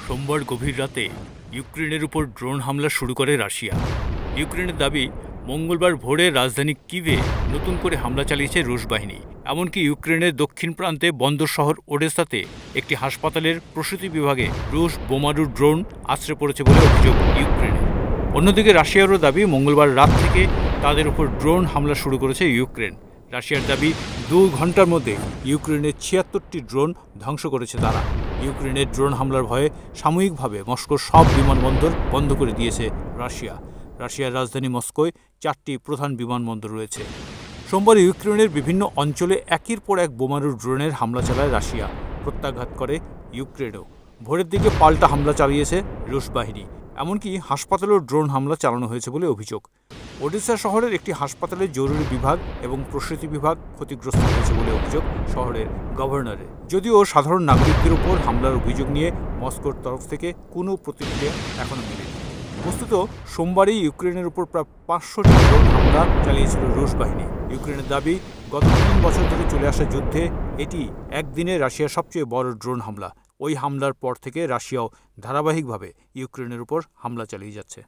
সোমবার গভীর রাতে ইউক্রেনের উপর ড্রোন হামলা শুরু করে রাশিয়া। ইউক্রেনের দাবি, মঙ্গলবার ভোরে রাজধানী কিভে নতুন করে হামলা চালিয়েছে রুশ বাহিনী। এমনকি ইউক্রেনের দক্ষিণ প্রান্তে বন্দর শহর ওডেসাতে একটি হাসপাতালের প্রসূতি বিভাগে রুশ বোমারু ড্রোন আছড়ে পড়েছে বলে অভিযোগ ইউক্রেনের। অন্যদিকে রাশিয়ারও দাবি, মঙ্গলবার রাত থেকে তাদের উপর ড্রোন হামলা শুরু করেছে ইউক্রেন। রাশিয়ার দাবি, 2 ঘন্টার মধ্যে ইউক্রেনের 76টি ড্রোন ধ্বংস করেছে তারা। ইউক্রেনের ড্রোন হামলার ভয়ে সাময়িকভাবে মস্কোর সব বিমানবন্দর বন্ধ করে দিয়েছে রাশিয়া। রাশিয়ার রাজধানী মস্কোয় 4টি প্রধান বিমানবন্দর রয়েছে। সোমবার ইউক্রেনের বিভিন্ন অঞ্চলে একের পর এক বোমারু ড্রোনের হামলা চালায় রাশিয়া। প্রত্যাঘাত করে ইউক্রেনও। ভোরের দিকে পাল্টা হামলা চালিয়েছে রুশ বাহিনী। এমনকি হাসপাতালেও ড্রোন হামলা চালানো হয়েছে বলে অভিযোগ। ওডেসা শহরের একটি হাসপাতালের জরুরি বিভাগ এবং প্রসূতি বিভাগ ক্ষতিগ্রস্ত হয়েছে বলে অভিযোগ শহরের গভর্নরের। যদিও সাধারণ নাগরিকদের উপর হামলার অভিযোগ নিয়ে মস্কোর তরফ থেকে কোনো প্রতিক্রিয়া এখনও মেলেনি। বস্তুত সোমবারই ইউক্রেনের উপর প্রায় 500টি ড্রোন হামলা চালিয়েছিল রুশ বাহিনী। ইউক্রেনের দাবি, গত 3 বছর ধরে চলে আসা যুদ্ধে এটি একদিনে রাশিয়ার সবচেয়ে বড় ড্রোন হামলা। ওই হামলার পর থেকে রাশিয়াও ধারাবাহিকভাবে ইউক্রেনের উপর হামলা চালিয়ে যাচ্ছে।